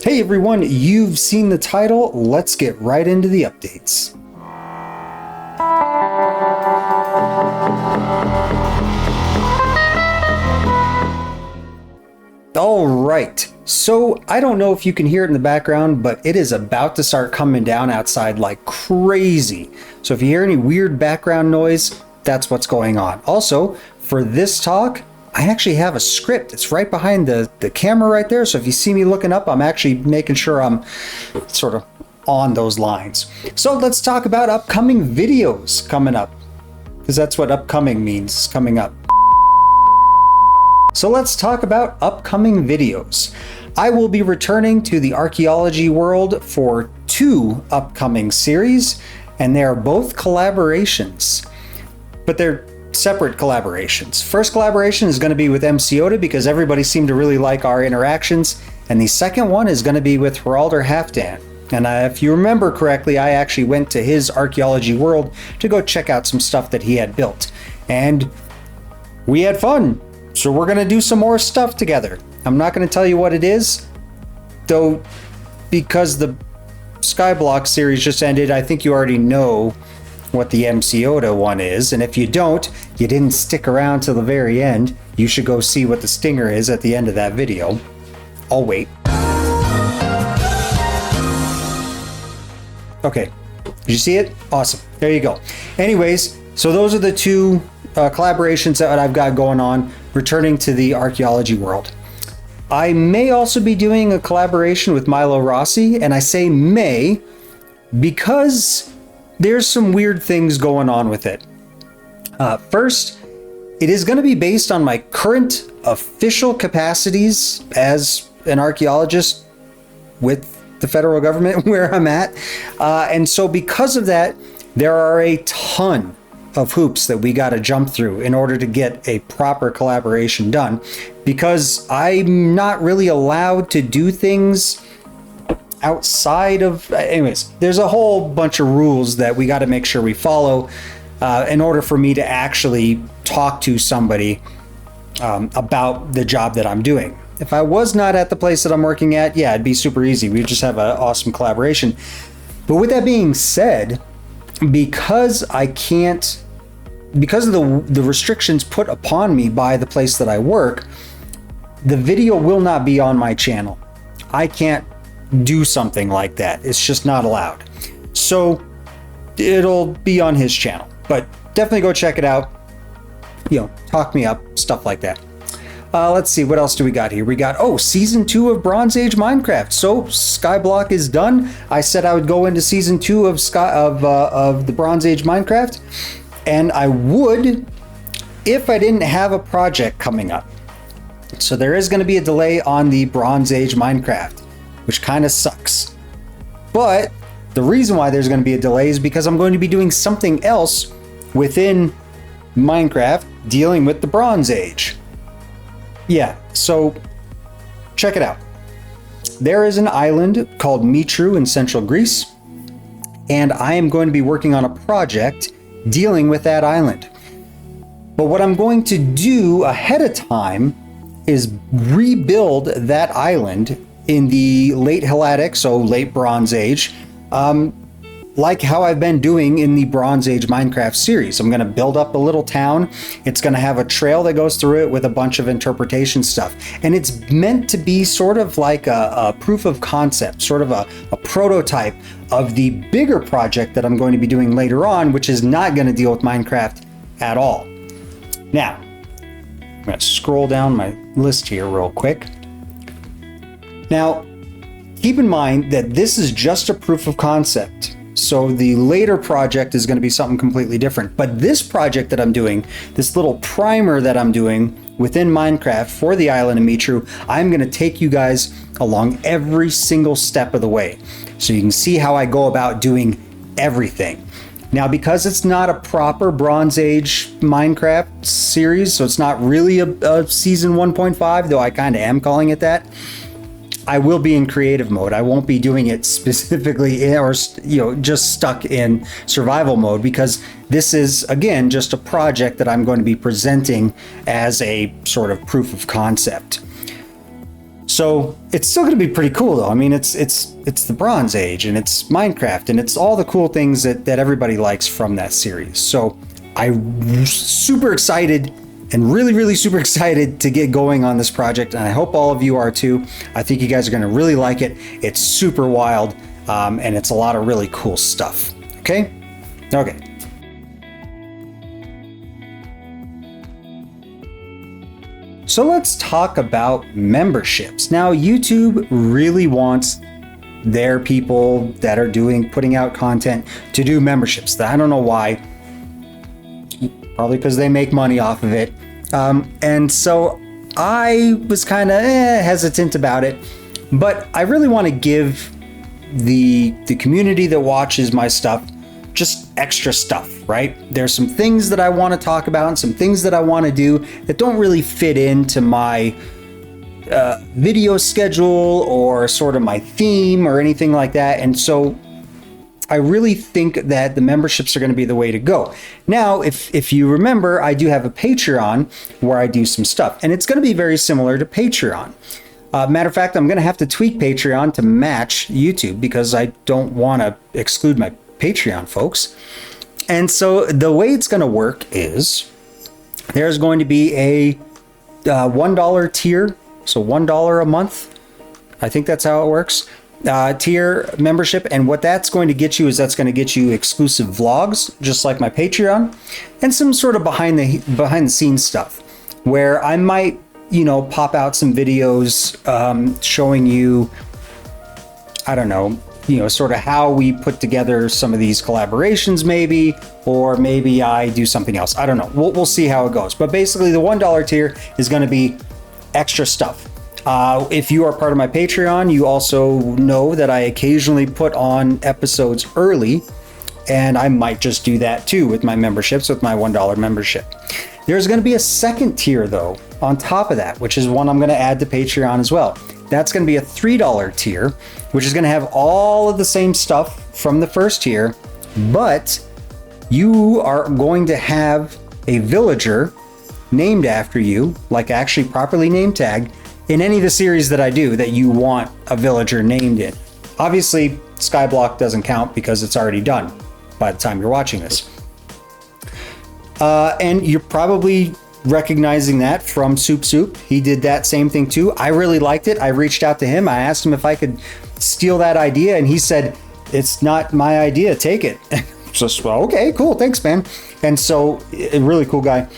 Hey everyone, you've seen the title. Let's get right into the updates. All right, so I don't know if you can hear it in the background, but it is about to start coming down outside like crazy. So if you hear any weird background noise, that's what's going on. Also, for this talk, I actually have a script. It's right behind the camera right there. So if you see me looking up, I'm actually making sure I'm sort of on those lines. So let's talk about upcoming videos coming up, because that's what upcoming means, coming up. So let's talk about upcoming videos. I will be returning to the archaeology world for 2 upcoming series, and they are both collaborations, but they're separate collaborations. First collaboration is going to be with MCOTA because everybody seemed to really like our interactions, and the second one is going to be with Geralder Halfdan. And if you remember correctly, I actually went to his archaeology world to go check out some stuff that he had built, and we had fun. So we're going to do some more stuff together. I'm not going to tell you what it is, though, because the Skyblock series just ended. I think you already know what the MCOTA one is, and if you don't, you didn't stick around till the very end. You should go see what the stinger is at the end of that video. I'll wait. Okay, did you see it? Awesome. There you go. Anyways, so those are the 2 collaborations that I've got going on, returning to the archaeology world. I may also be doing a collaboration with Milo Rossi, and I say may because there's some weird things going on with it. First, it is going to be based on my current official capacities as an archaeologist with the federal government where I'm at. And so because of that, there are a ton of hoops that we got to jump through in order to get a proper collaboration done, because I'm not really allowed to do things outside of, anyways, there's a whole bunch of rules that we got to make sure we follow in order for me to actually talk to somebody about the job that I'm doing. If I was not at the place that I'm working at, yeah, it'd be super easy. We'd just have an awesome collaboration. But with that being said, because I can't, because of the restrictions put upon me by the place that I work, the video will not be on my channel. I can't do something like that. It's just not allowed. So it'll be on his channel, but definitely go check it out. You know, talk me up, stuff like that. Let's see, what else do we got here? We got, season 2 of Bronze Age Minecraft. So Skyblock is done. I said I would go into season 2 of the Bronze Age Minecraft, and I would if I didn't have a project coming up. So there is going to be a delay on the Bronze Age Minecraft, which kind of sucks. But the reason why there's going to be a delay is because I'm going to be doing something else within Minecraft dealing with the Bronze Age. Yeah, so check it out. There is an island called Mitru in central Greece, and I am going to be working on a project dealing with that island. But what I'm going to do ahead of time is rebuild that island in the late Helladic, so late Bronze Age, like how I've been doing in the Bronze Age Minecraft series. I'm going to build up a little town. It's going to have a trail that goes through it with a bunch of interpretation stuff. And it's meant to be sort of like a proof of concept, sort of a prototype of the bigger project that I'm going to be doing later on, which is not going to deal with Minecraft at all. Now, I'm going to scroll down my list here real quick. Now, keep in mind that this is just a proof of concept. So the later project is going to be something completely different. But this project that I'm doing, this little primer that I'm doing within Minecraft for the island of Mitru, I'm going to take you guys along every single step of the way, so you can see how I go about doing everything. Now, because it's not a proper Bronze Age Minecraft series, so it's not really a season 1.5, though I kind of am calling it that, I will be in creative mode. I won't be doing it specifically in, or just stuck in survival mode, because this is, again, just a project that I'm going to be presenting as a sort of proof of concept. So it's still going to be pretty cool though. I mean, it's the Bronze Age and it's Minecraft and it's all the cool things that everybody likes from that series. So I'm super excited and really super excited to get going on this project, and I hope all of you are too. I think you guys are going to really like it. It's super wild, and it's a lot of really cool stuff. Okay. So let's talk about memberships. Now, YouTube really wants their people that are putting out content to do memberships. I don't know why. Probably because they make money off of it. And so I was kind of hesitant about it, but I really want to give the community that watches my stuff just extra stuff, right? There's some things that I want to talk about and some things that I want to do that don't really fit into my video schedule or sort of my theme or anything like that. And so I really think that the memberships are going to be the way to go. Now, if you remember, I do have a Patreon where I do some stuff, and it's going to be very similar to Patreon. Matter of fact, I'm going to have to tweak Patreon to match YouTube because I don't want to exclude my Patreon folks. And so the way it's going to work is there's going to be a $1 tier, so $1 a month. I think that's how it works. Tier membership, and what that's going to get you is that's going to get you exclusive vlogs, just like my Patreon, and some sort of behind the scenes stuff, where I might, pop out some videos showing you, I don't know, sort of how we put together some of these collaborations, maybe, or maybe I do something else. I don't know. We'll see how it goes. But basically, the $1 tier is going to be extra stuff. If you are part of my Patreon, you also know that I occasionally put on episodes early, and I might just do that too with my memberships, with my $1 membership. There's going to be a second tier though, on top of that, which is one I'm going to add to Patreon as well. That's going to be a $3 tier, which is going to have all of the same stuff from the first tier, but you are going to have a villager named after you, like actually properly name tagged, in any of the series that I do that you want a villager named in. Obviously, Skyblock doesn't count because it's already done by the time you're watching this. And you're probably recognizing that from Soup Soup. He did that same thing too. I really liked it. I reached out to him. I asked him if I could steal that idea, and he said, "It's not my idea, take it." So, well, okay, cool, thanks, man. And so, a really cool guy.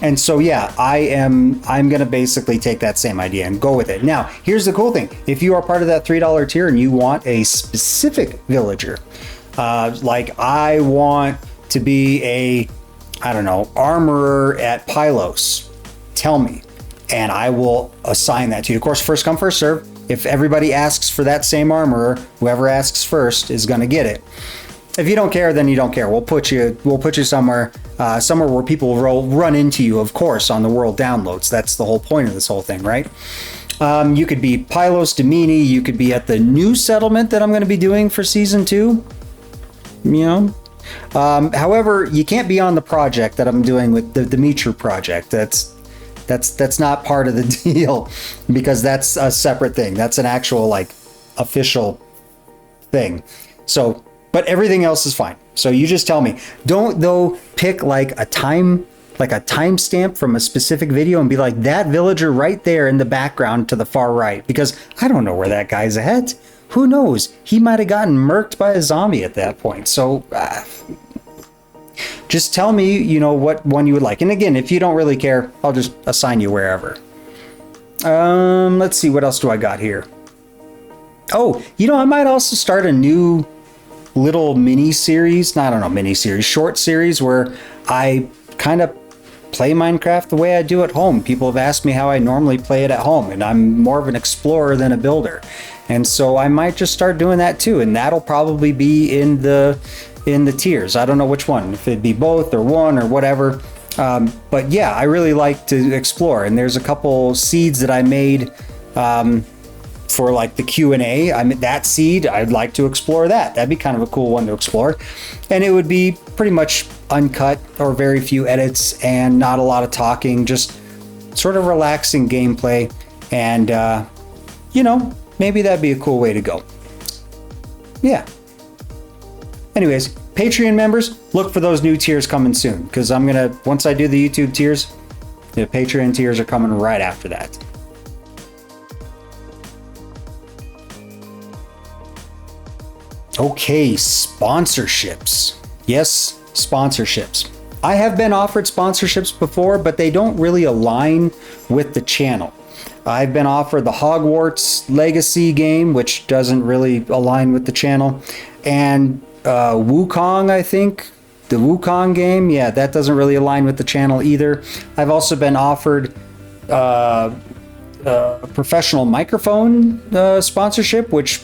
And so, yeah, I'm going to basically take that same idea and go with it. Now, here's the cool thing. If you are part of that $3 tier and you want a specific villager, like I want to be a, I don't know, armorer at Pylos, tell me, and I will assign that to you. Of course, first come, first serve. If everybody asks for that same armorer, whoever asks first is going to get it. If you don't care, then you don't care. We'll put you somewhere where people will run into you, of course, on the world downloads. That's the whole point of this whole thing, right? You could be Pylos Domini. You could be at the new settlement that I'm going to be doing for season 2. However, you can't be on the project that I'm doing with the Dimitri project. That's not part of the deal, because that's a separate thing. That's an actual official thing. So. But everything else is fine. So you just tell me. Don't though pick a timestamp from a specific video and be like, that villager right there in the background to the far right, because I don't know where that guy's at. Who knows? He might have gotten murked by a zombie at that point. So just tell me, what one you would like. And again, if you don't really care, I'll just assign you wherever. Let's see, what else do I got here? Oh, I might also start a new little short series where I kind of play Minecraft the way I do at home. People have asked me how I normally play it at home, and I'm more of an explorer than a builder. And so I might just start doing that too, and that'll probably be in the tiers. I don't know which one, if it'd be both or one or whatever. But yeah, I really like to explore, and there's a couple seeds that I made for the Q&A. That seed, I'd like to explore that. That'd be kind of a cool one to explore. And it would be pretty much uncut or very few edits and not a lot of talking, just sort of relaxing gameplay. And, you know, maybe that'd be a cool way to go. Yeah. Anyways, Patreon members, look for those new tiers coming soon, because I'm going to, once I do the YouTube tiers, the Patreon tiers are coming right after that. Okay, sponsorships. Yes, sponsorships. I have been offered sponsorships before, but they don't really align with the channel. I've been offered the Hogwarts Legacy game, which doesn't really align with the channel, and Wukong, I think. The Wukong game, yeah, that doesn't really align with the channel either. I've also been offered a professional microphone sponsorship, which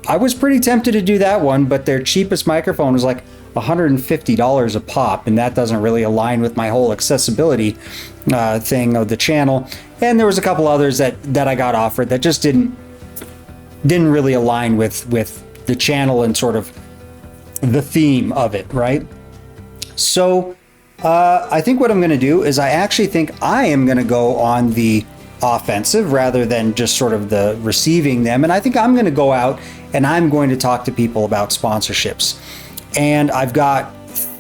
I was pretty tempted to do that one, but their cheapest microphone was like $150 a pop, and that doesn't really align with my whole accessibility thing of the channel. And there was a couple others that I got offered that just didn't really align with the channel and sort of the theme of it, right? So I think what I'm going to do is I actually think I am going to go on the offensive rather than just sort of the receiving them. And I think I'm going to go out and I'm going to talk to people about sponsorships. And I've got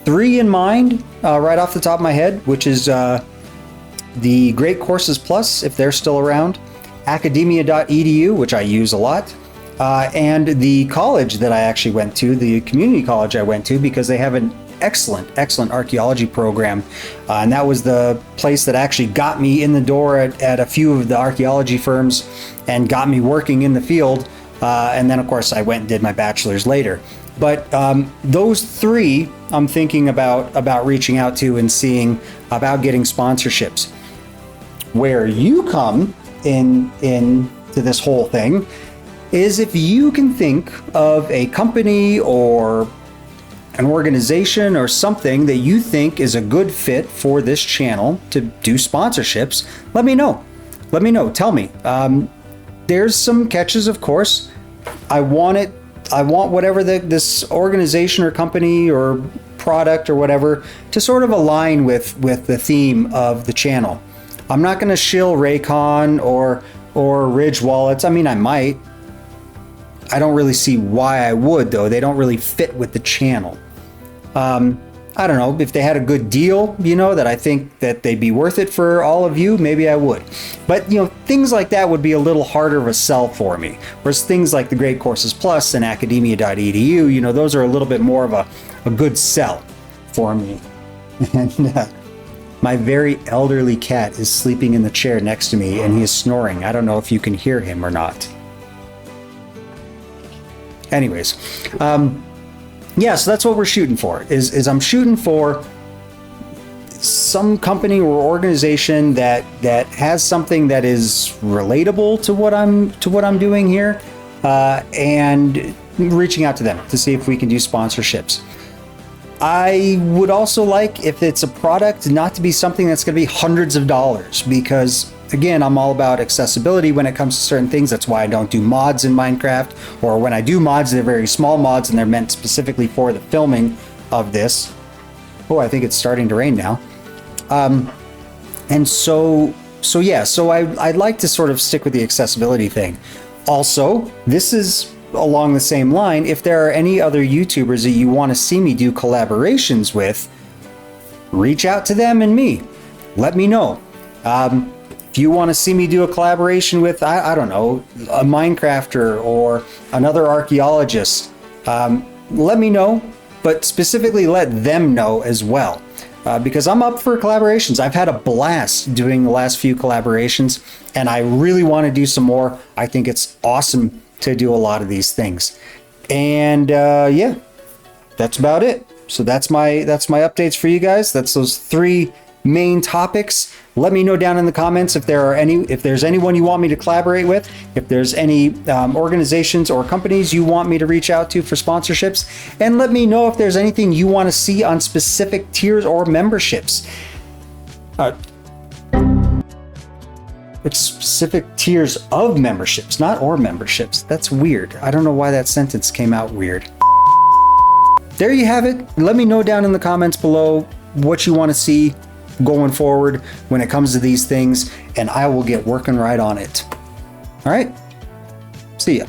3 in mind right off the top of my head, which is the Great Courses Plus, if they're still around, academia.edu, which I use a lot, and the college that I actually went to, the community college I went to, because they have an excellent archaeology program. And that was the place that actually got me in the door at a few of the archaeology firms and got me working in the field. And then, of course, I went and did my bachelor's later. But those 3 I'm thinking about reaching out to and seeing about getting sponsorships. Where you come in to this whole thing is if you can think of a company or an organization or something that you think is a good fit for this channel to do sponsorships, let me know. Let me know. Tell me. There's some catches, of course. I want whatever this organization or company or product or whatever to sort of align with the theme of the channel. I'm not going to shill Raycon or Ridge wallets. I mean, I might. I don't really see why I would, though. They don't really fit with the channel. I don't know, if they had a good deal, you know, that I think that they'd be worth it for all of you, maybe I would. But, you know, things like that would be a little harder of a sell for me. Whereas things like the Great Courses Plus and academia.edu, you know, those are a little bit more of a good sell for me. And my very elderly cat is sleeping in the chair next to me and he is snoring. I don't know if you can hear him or not. Anyways, yeah, so that's what we're shooting for. Is I'm shooting for some company or organization that has something that is relatable to what I'm doing here, and reaching out to them to see if we can do sponsorships. I would also like, if it's a product, not to be something that's going to be hundreds of dollars, because again, I'm all about accessibility when it comes to certain things. That's why I don't do mods in Minecraft, or when I do mods, they're very small mods and they're meant specifically for the filming of this. Oh, I think it's starting to rain now. And so yeah, so I'd like to sort of stick with the accessibility thing. Also, this is along the same line. If there are any other YouTubers that you want to see me do collaborations with, reach out to them and me. Let me know. If you want to see me do a collaboration with, I don't know, a Minecrafter or another archaeologist, let me know, but specifically let them know as well. Because I'm up for collaborations. I've had a blast doing the last few collaborations, and I really want to do some more. I think it's awesome to do a lot of these things. And yeah, that's about it. So that's my updates for you guys. That's those 3 main topics. Let me know down in the comments if there's anyone you want me to collaborate with, if there's any organizations or companies you want me to reach out to for sponsorships, and let me know if there's anything you want to see on specific tiers or memberships. It's specific tiers of memberships, not or memberships. That's weird. I don't know why that sentence came out weird. There you have it. Let me know down in the comments below what you want to see going forward when it comes to these things, and I will get working right on it. All right. See ya.